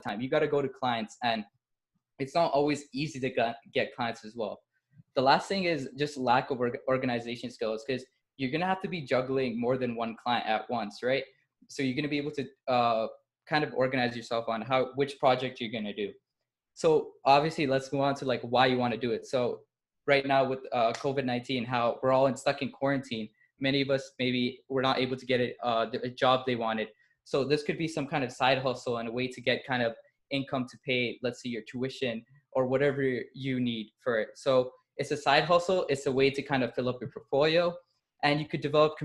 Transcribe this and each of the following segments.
time. You got to go to clients, and it's not always easy to get clients as well. The last thing is just lack of organization skills, because you're going to have to be juggling more than one client at once, right? So you're going to be able to kind of organize yourself on which project you're going to do. So obviously, let's move on to like why you want to do it. So right now with COVID-19, how we're all stuck in quarantine, many of us maybe were not able to get a job they wanted. So this could be some kind of side hustle and a way to get kind of income to pay, let's say, your tuition or whatever you need for it. So it's a side hustle. It's a way to kind of fill up your portfolio, and you could develop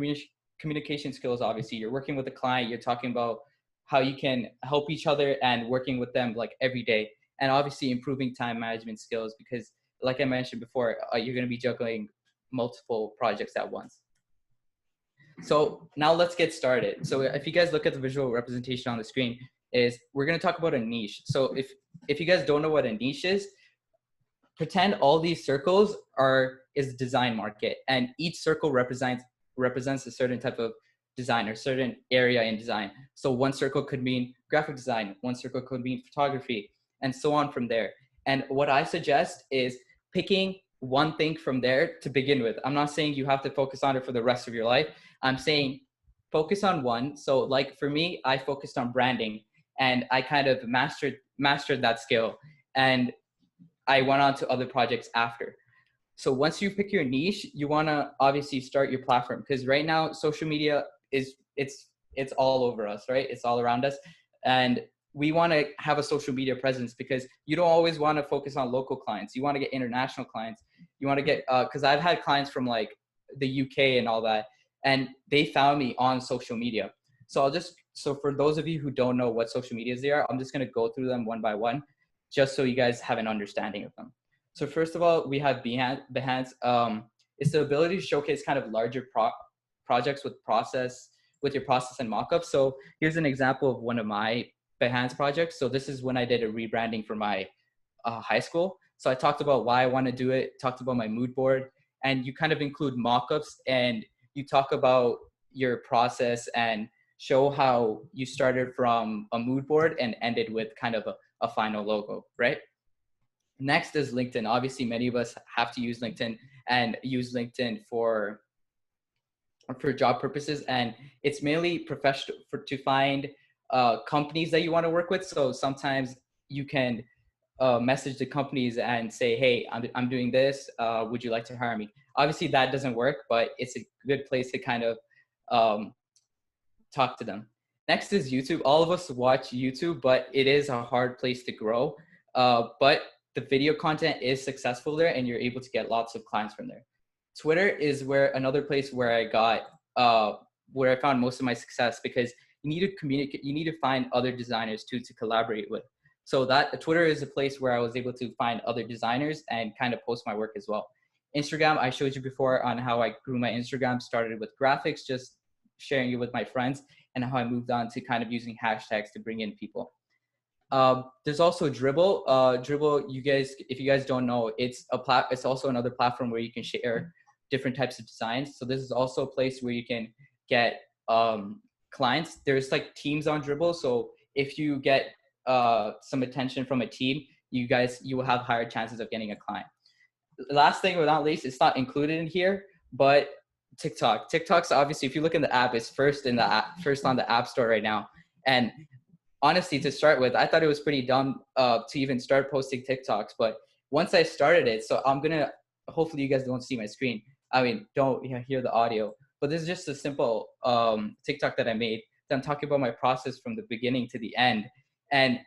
communication skills. Obviously, you're working with a client, you're talking about how you can help each other and working with them like every day. And obviously improving time management skills, because like I mentioned before, you're going to be juggling multiple projects at once. So now let's get started. So if you guys look at the visual representation on the screen, we're going to talk about a niche. So if you guys don't know what a niche is, pretend all these circles is design market, and each circle represents a certain type of design or certain area in design. So one circle could mean graphic design, one circle could mean photography, and so on from there. And what I suggest is picking one thing from there to begin with. I'm not saying you have to focus on it for the rest of your life. I'm saying focus on one. So like for me, I focused on branding, and I kind of mastered that skill, and I went on to other projects after. So once you pick your niche, you want to obviously start your platform, because right now social media it's all over us, right? It's all around us. And we want to have a social media presence, because you don't always want to focus on local clients. You want to get international clients. You want to get, because I've had clients from like the UK and all that, and they found me on social media. So for those of you who don't know what social medias they are, I'm just going to go through them one by one, just so you guys have an understanding of them. So first of all, we have Behance. It's the ability to showcase kind of larger projects with your process and mockup. So here's an example of one of my Behance projects. So this is when I did a rebranding for my high school. So I talked about why I want to do it, talked about my mood board, and you kind of include mockups, and you talk about your process and show how you started from a mood board and ended with kind of a final logo, right? Next is LinkedIn. Obviously, many of us have to use LinkedIn and use LinkedIn for job purposes, and it's mainly professional to find companies that you want to work with. So sometimes you can message the companies and say, hey, I'm doing this. Would you like to hire me? Obviously, that doesn't work, but it's a good place to kind of talk to them. Next is YouTube. All of us watch YouTube, but it is a hard place to grow. But the video content is successful there, and you're able to get lots of clients from there. Twitter is another place where I got, where I found most of my success, because you need to communicate, you need to find other designers too to collaborate with. So Twitter is a place where I was able to find other designers and kind of post my work as well. Instagram, I showed you before on how I grew my Instagram, started with graphics, just sharing it with my friends, and how I moved on to kind of using hashtags to bring in people. There's also Dribbble. Dribbble, if you guys don't know, it's also another platform where you can share different types of designs. So this is also a place where you can get clients. There's like teams on Dribbble. So if you get some attention from a team, you will have higher chances of getting a client. Last thing but not least, it's not included in here, but TikTok. TikTok's obviously, if you look in the app, it's first on the App Store right now. And honestly, to start with, I thought it was pretty dumb to even start posting TikToks. But once I started it, so hopefully you guys don't see my screen. I mean, don't hear the audio. But this is just a simple TikTok that I made. I'm talking about my process from the beginning to the end. And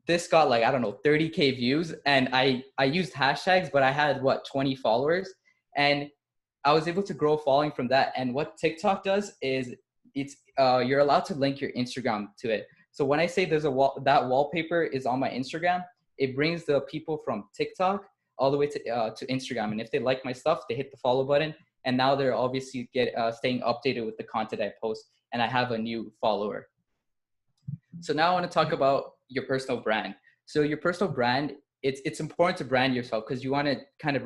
this got like, I don't know, 30K views. And I used hashtags, but I had 20 followers. And I was able to grow a following from that. And what TikTok does is you're allowed to link your Instagram to it. So when I say that wallpaper is on my Instagram, it brings the people from TikTok all the way to Instagram. And if they like my stuff, they hit the follow button. And now they're obviously staying updated with the content I post. And I have a new follower. So now I want to talk about your personal brand. So your personal brand, it's important to brand yourself, because you want to kind of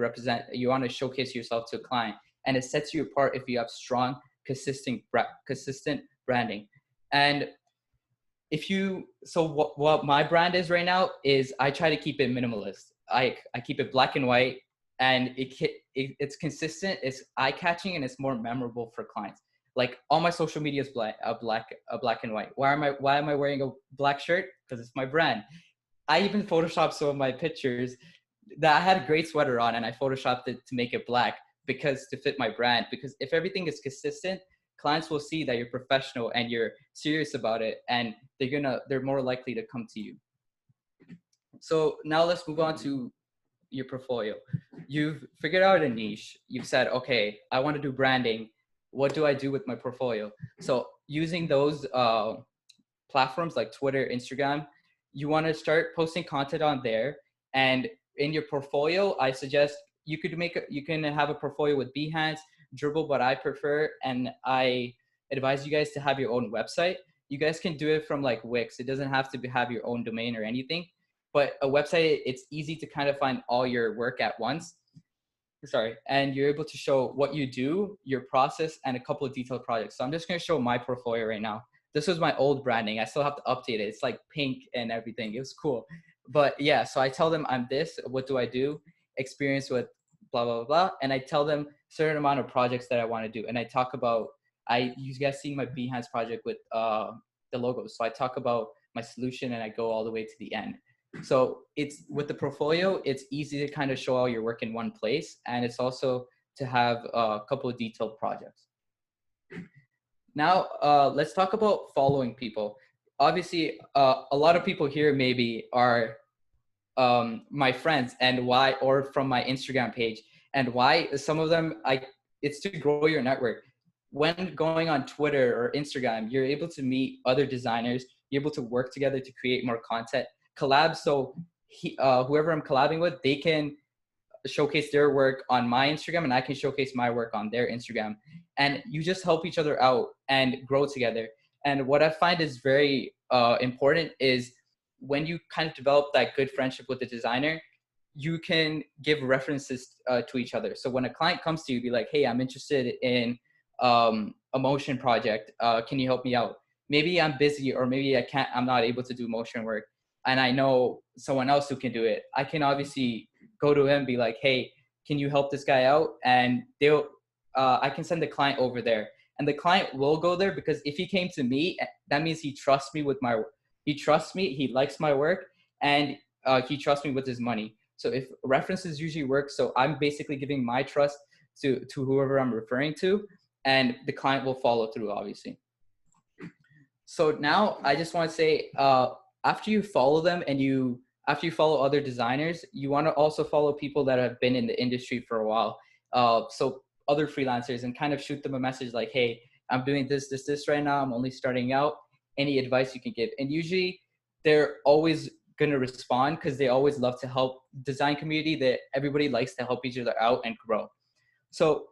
you want to showcase yourself to a client. And it sets you apart if you have strong, consistent branding. And what my brand is right now is I try to keep it minimalist. I keep it black and white, and it's consistent, it's eye-catching, and it's more memorable for clients. Like all my social media is black and white. Why am I wearing a black shirt? Because it's my brand. I even photoshopped some of my pictures that I had a great sweater on, and I photoshopped it to make it black because to fit my brand. Because if everything is consistent, clients will see that you're professional and you're serious about it, and they're more likely to come to you. So now let's move on to your portfolio. You've figured out a niche. You've said, okay, I want to do branding. What do I do with my portfolio? So using those platforms like Twitter, Instagram, you want to start posting content on there. And in your portfolio, I suggest you can have a portfolio with Behance, Dribble, but I prefer, and I advise you guys to have your own website. You guys can do it from like Wix. It doesn't have to have your own domain or anything, but a website, it's easy to kind of find all your work at once. And you're able to show what you do, your process, and a couple of detailed projects. So I'm just going to show my portfolio right now. This was my old branding. I still have to update it. It's like pink and everything. It was cool. But yeah, so I tell them I'm this, what do I do? Experience with blah, blah, blah. And I tell them certain amount of projects that I want to do. And I talk about, you guys see my Behance project with the logos. So I talk about my solution and I go all the way to the end. So it's with the portfolio, it's easy to kind of show all your work in one place. And it's also to have a couple of detailed projects. Now, let's talk about following people. Obviously, a lot of people here maybe are my friends, and why, or from my Instagram page. And why some of them, it's to grow your network. When going on Twitter or Instagram, you're able to meet other designers. You're able to work together to create more content, collab. So whoever I'm collabing with, they can showcase their work on my Instagram and I can showcase my work on their Instagram. And you just help each other out and grow together. And what I find is very important is when you kind of develop that good friendship with the designer, you can give references to each other. So when a client comes to you, be like, hey, I'm interested in a motion project. Can you help me out? Maybe I'm busy, or maybe I'm not able to do motion work, and I know someone else who can do it. I can obviously go to him, be like, hey, can you help this guy out? And I can send the client over there, and the client will go there because if he came to me, that means he trusts me with my work. He trusts me, he likes my work, and he trusts me with his money. So if references usually work, so I'm basically giving my trust to whoever I'm referring to, and the client will follow through, obviously. So now I just want to say, after you follow them and after you follow other designers, you want to also follow people that have been in the industry for a while. So other freelancers, and kind of shoot them a message like, hey, I'm doing this right now. I'm only starting out. Any advice you can give? And usually they're always going to respond because they always love to help. Design community, that everybody likes to help each other out and grow. So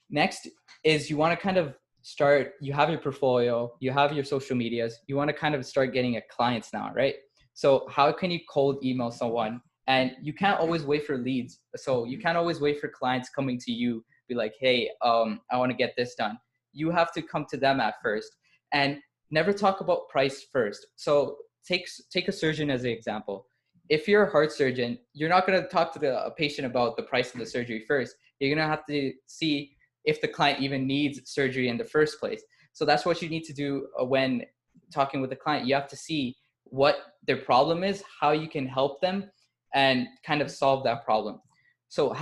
next is you want to kind of start, you have your portfolio, you have your social medias, you want to kind of start getting clients now, right? So how can you cold email someone? And you can't always wait for leads. So you can't always wait for clients coming to you, be like, hey, I want to get this done. You have to come to them at first, and never talk about price first. So take a surgeon as an example. If you're a heart surgeon, you're not going to talk to the patient about the price of the surgery first. You're going to have to see if the client even needs surgery in the first place. So that's what you need to do when talking with the client. You have to see what their problem is, how you can help them, and kind of solve that problem. So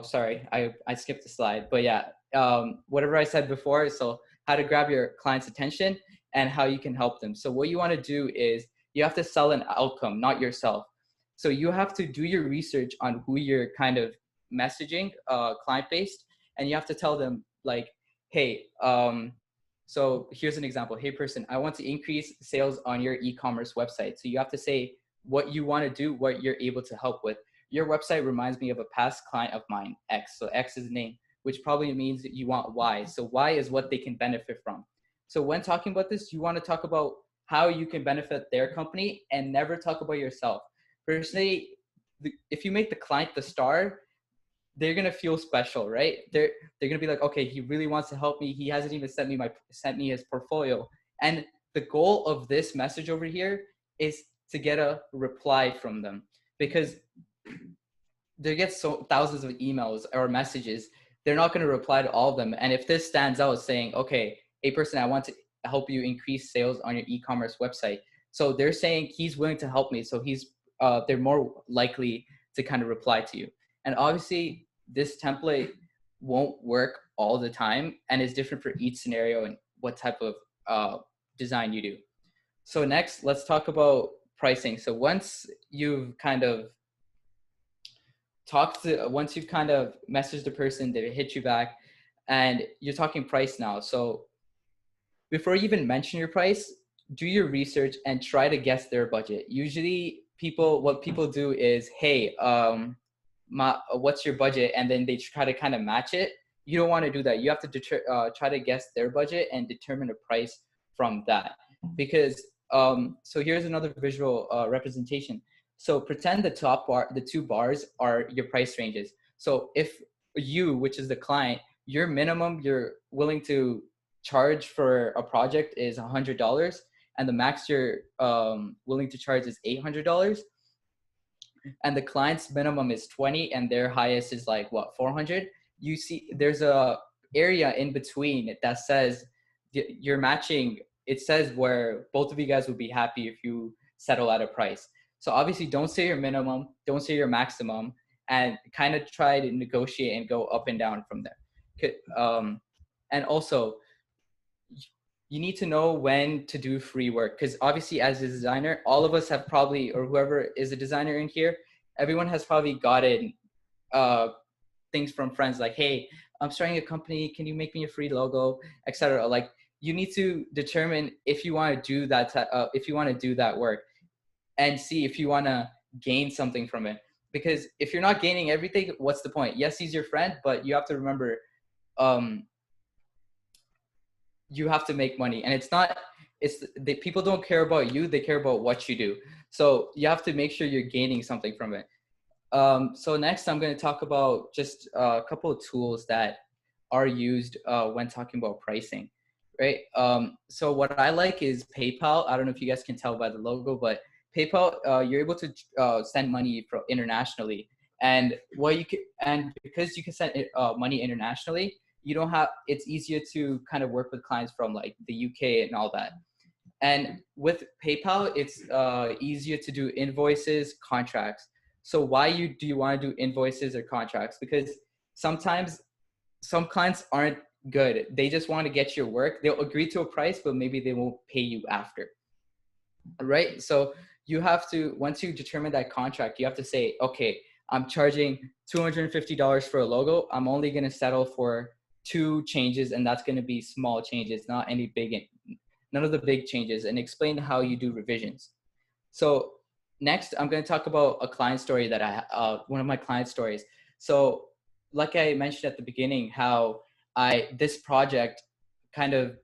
sorry, I skipped the slide, but yeah, whatever I said before. So how to grab your client's attention and how you can help them. So what you want to do is you have to sell an outcome, not yourself. So you have to do your research on who you're kind of messaging, client-based, and you have to tell them like, hey, so here's an example. Hey person, I want to increase sales on your e-commerce website. So you have to say what you want to do, what you're able to help with. Your website reminds me of a past client of mine, X. So X is the name, which probably means that you want Y. So Y is what they can benefit from. So when talking about this, you want to talk about how you can benefit their company and never talk about yourself. Personally, if you make the client the star, they're gonna feel special, right? They're gonna be like, okay, he really wants to help me. He hasn't even sent me his portfolio, and the goal of this message over here is to get a reply from them, because they get so thousands of emails or messages. They're not going to reply to all of them. And if this stands out saying, okay, a person, I want to help you increase sales on your e-commerce website. So they're saying he's willing to help me. So they're more likely to kind of reply to you. And obviously this template won't work all the time and is different for each scenario and what type of design you do. So next, let's talk about pricing. So once you've kind of once you've kind of messaged the person, they hit you back, and you're talking price now. So before you even mention your price, do your research and try to guess their budget. Usually what people do is, hey, what's your budget? And then they try to kind of match it. You don't want to do that. You have to try to guess their budget and determine a price from that. Because so here's another visual representation. So pretend the two bars are your price ranges. So if you, which is the client, your minimum you're willing to charge for a project is $100, and the max you're willing to charge is $800, and the client's minimum is 20 and their highest is like what, 400, you see there's a area in between that says you're matching. It says where both of you guys would be happy if you settle at a price. So obviously don't say your minimum, don't say your maximum, and kind of try to negotiate and go up and down from there. And also you need to know when to do free work, because obviously as a designer, all of us have probably, or whoever is a designer in here, everyone has probably gotten things from friends like, hey, I'm starting a company, can you make me a free logo, etc. Like, you need to determine if you want to do that work, and see if you want to gain something from it. Because if you're not gaining everything, what's the point? Yes, he's your friend, but you have to remember, you have to make money. And people don't care about you, they care about what you do. So you have to make sure you're gaining something from it. So next I'm going to talk about just a couple of tools that are used when talking about pricing, right? So what I like is PayPal. I don't know if you guys can tell by the logo, but PayPal, you're able to send money internationally, and because you can send money internationally, it's easier to kind of work with clients from like the UK and all that. And with PayPal, it's easier to do invoices, contracts. So why do you want to do invoices or contracts? Because sometimes some clients aren't good. They just want to get your work. They'll agree to a price, but maybe they won't pay you after. Right? So you have to, once you determine that contract, you have to say, okay, I'm charging $250 for a logo. I'm only going to settle for 2 changes, and that's going to be small changes, not any none of the big changes, and explain how you do revisions. So next, I'm going to talk about a client story that one of my client stories. So like I mentioned at the beginning, how this project kind of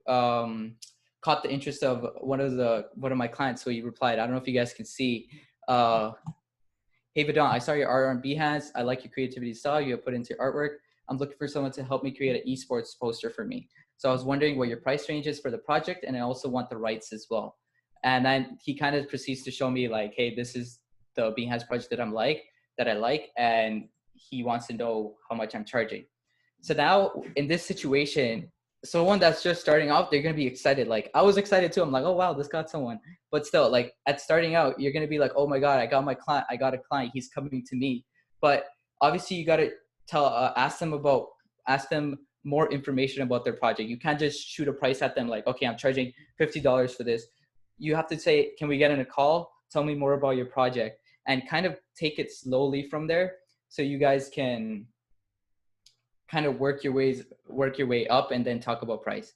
caught the interest of one of my clients. So he replied, I don't know if you guys can see, hey Vedant, I saw your art on Behance. I like your creativity style you have put into your artwork. I'm looking for someone to help me create an esports poster for me. So I was wondering what your price range is for the project, and I also want the rights as well. And then he kind of proceeds to show me like, hey, this is the Behance project that I like, and he wants to know how much I'm charging. So now in this situation, someone that's just starting out, they're going to be excited. Like I was excited too. I'm like, oh wow, this got someone. But still, like at starting out, you're going to be like, oh my God, I got a client. He's coming to me. But obviously you got to ask them more information about their project. You can't just shoot a price at them like, okay, I'm charging $50 for this. You have to say, can we get in a call? Tell me more about your project, and kind of take it slowly from there. So you guys can kind of work your way up and then talk about price.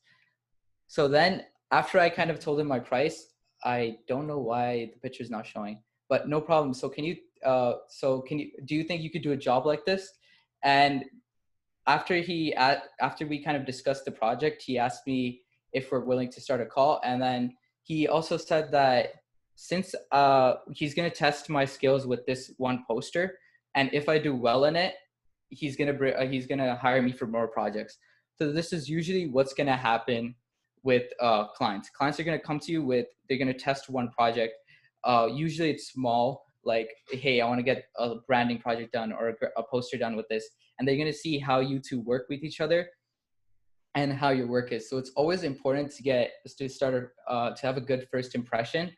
So then after I kind of told him my price, I don't know why the picture is not showing, but no problem. So do you think you could do a job like this? And after we kind of discussed the project, he asked me if we're willing to start a call. And then he also said that since he's going to test my skills with this one poster, and if I do well in it, he's gonna hire me for more projects. So this is usually what's gonna happen with clients. Clients are going to come to you with, they're going to test one project. Usually it's small, like, hey, I want to get a branding project done or a poster done with this. And they're going to see how you two work with each other and how your work is. So it's always important to have a good first impression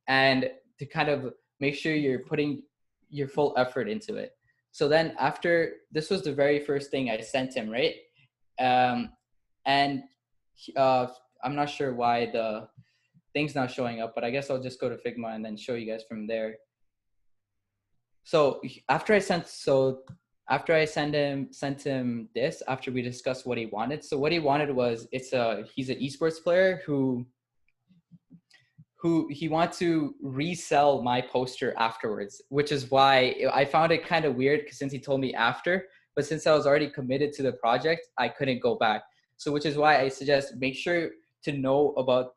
and to kind of make sure you're putting your full effort into it. So then after, this was the very first thing I sent him, right? And I'm not sure why the thing's not showing up, but I guess I'll just go to Figma and then show you guys from there. So after I sent him this, after we discussed what he wanted. So what he wanted was, he's an esports player who he wants to resell my poster afterwards, which is why I found it kind of weird, because since he told me after, but since I was already committed to the project, I couldn't go back. So which is why I suggest make sure to know about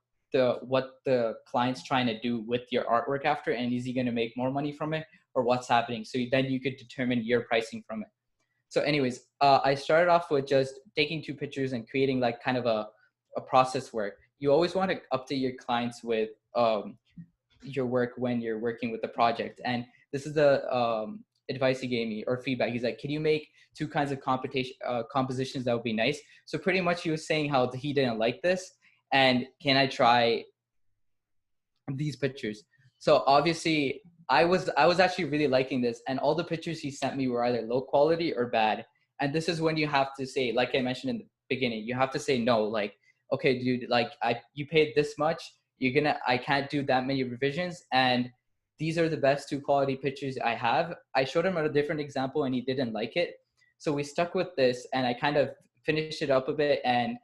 what the client's trying to do with your artwork after, and is he going to make more money from it or what's happening? So then you could determine your pricing from it. So anyways, I started off with just taking 2 pictures and creating like kind of a process work. You always want to update your clients with your work when you're working with the project. And this is the advice he gave me, or feedback. He's like, can you make 2 kinds of compositions that would be nice? So pretty much he was saying how he didn't like this, and can I try these pictures? So obviously I was actually really liking this, and all the pictures he sent me were either low quality or bad. And this is when you have to say, like I mentioned in the beginning, you have to say no. Like, okay, dude, like you paid this much, I can't do that many revisions, and these are the best 2 quality pictures I have. I showed him a different example and he didn't like it. So we stuck with this, and I kind of finished it up a bit and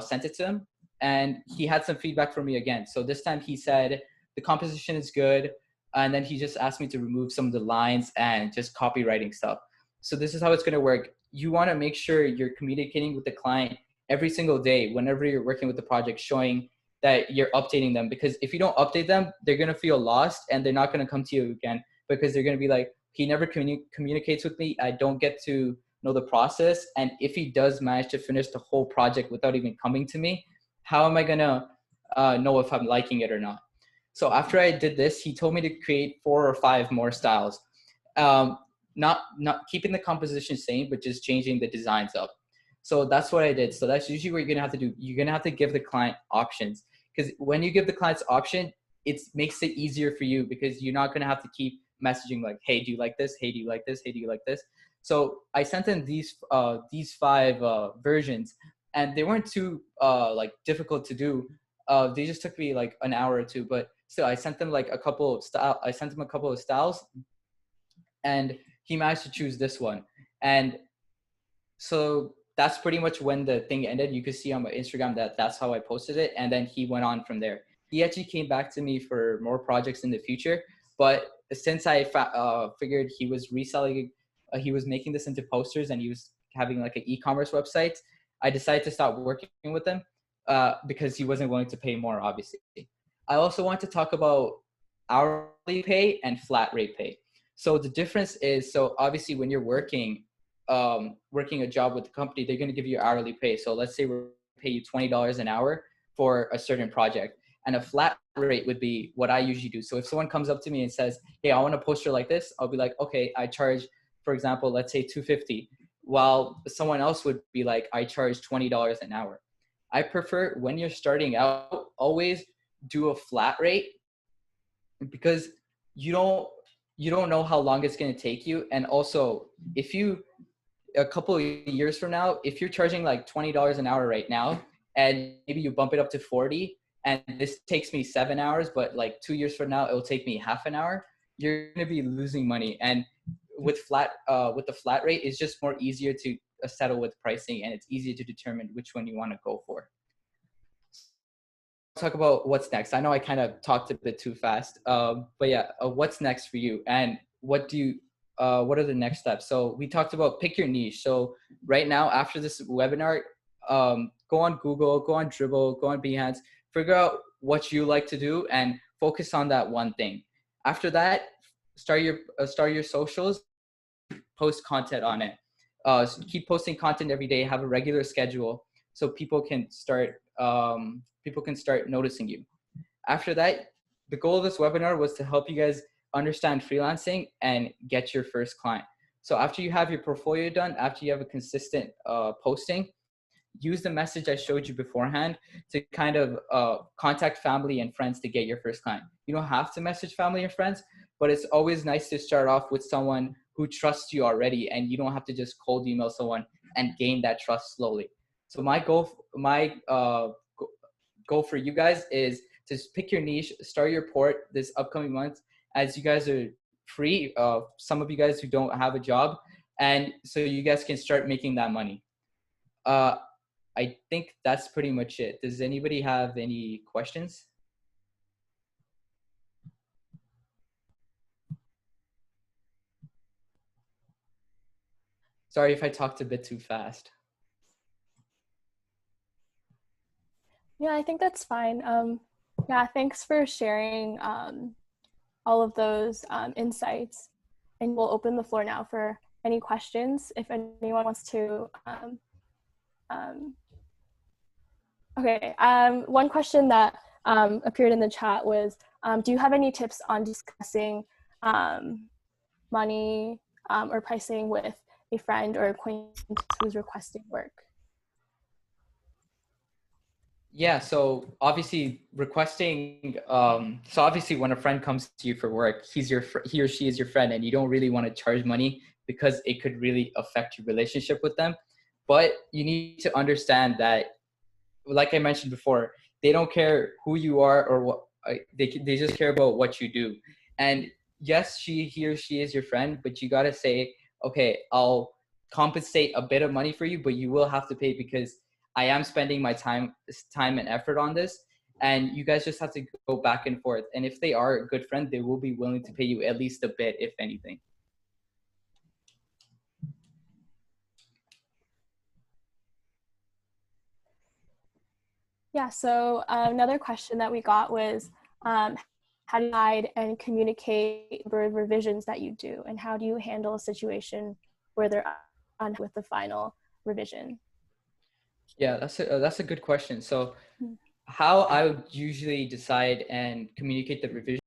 sent it to him. And he had some feedback from me again. So this time he said, the composition is good. And then he just asked me to remove some of the lines and just copywriting stuff. So this is how it's going to work. You want to make sure you're communicating with the client every single day whenever you're working with the project, showing that you're updating them. Because if you don't update them, they're going to feel lost and they're not going to come to you again, because they're going to be like, he never communicates with me. I don't get to know the process. And if he does manage to finish the whole project without even coming to me, how am I going to know if I'm liking it or not? So after I did this, he told me to create 4 or 5 more styles. Not keeping the composition same, but just changing the designs up. So that's what I did. So that's usually what you're going to have to do. You're going to have to give the client options, because when you give the clients option, it makes it easier for you, because you're not going to have to keep messaging like, hey, do you like this? Hey, do you like this? Hey, do you like this? So I sent in these 5 versions, and they weren't too like difficult to do. They just took me like an hour or 2, but still I sent them like a couple of styles, and he managed to choose this one. And so that's pretty much when the thing ended. You could see on my Instagram that's how I posted it. And then he went on from there. He actually came back to me for more projects in the future. But since I figured he was reselling, he was making this into posters, and he was having like an e-commerce website, I decided to stop working with him because he wasn't willing to pay more, obviously. I also want to talk about hourly pay and flat rate pay. So the difference is, so obviously when you're working a job with the company, they're going to give you hourly pay. So let's say we're pay you $20 an hour for a certain project, and a flat rate would be what I usually do. So if someone comes up to me and says, hey, I want a poster like this, I'll be like, okay, I charge, for example, let's say $250, while someone else would be like, I charge $20 an hour. I prefer, when you're starting out, always do a flat rate, because you don't know how long it's going to take you. And also, if you, a couple of years from now, if you're charging like $20 an hour right now, and maybe you bump it up to 40, and this takes me 7 hours, but like 2 years from now, it will take me half an hour, you're going to be losing money. And with the flat rate, it's just more easier to settle with pricing, and it's easier to determine which one you want to go for. Talk about what's next. I know I kind of talked a bit too fast, but yeah, what's next for you, and what are the next steps? So we talked about pick your niche. So right now, after this webinar, go on Google, go on Dribbble, go on Behance, figure out what you like to do and focus on that one thing. After that, start your socials, post content on it. Keep posting content every day, have a regular schedule, so people can start people can start noticing you. After that, the goal of this webinar was to help you guys understand freelancing and get your first client. So after you have your portfolio done, after you have a consistent posting, use the message I showed you beforehand to kind of contact family and friends to get your first client. You don't have to message family and friends, but it's always nice to start off with someone who trusts you already, and you don't have to just cold email someone and gain that trust slowly. So my goal for you guys is to pick your niche, start your port this upcoming month as you guys are free. Some of you guys who don't have a job, and so you guys can start making that money. I think that's pretty much it. Does anybody have any questions? Sorry if I talked a bit too fast. Yeah, I think that's fine. Yeah, thanks for sharing all of those insights. And we'll open the floor now for any questions if anyone wants to. Okay, one question that appeared in the chat was, do you have any tips on discussing money or pricing with a friend or acquaintance who's requesting work? Yeah, so obviously requesting, so obviously when a friend comes to you for work, he or she is your friend, and you don't really want to charge money because it could really affect your relationship with them. But you need to understand that, like I mentioned before, they don't care who you are or what, they just care about what you do. And yes, he or she is your friend, but you got to say, okay, I'll compensate a bit of money for you, but you will have to pay because I am spending my time and effort on this. And you guys just have to go back and forth. And if they are a good friend, they will be willing to pay you at least a bit, if anything. Yeah, so another question that we got was, how do you guide and communicate the revisions that you do? And how do you handle a situation where they're unhappy with the final revision? Yeah, that's a good question. So how I would usually decide and communicate the revision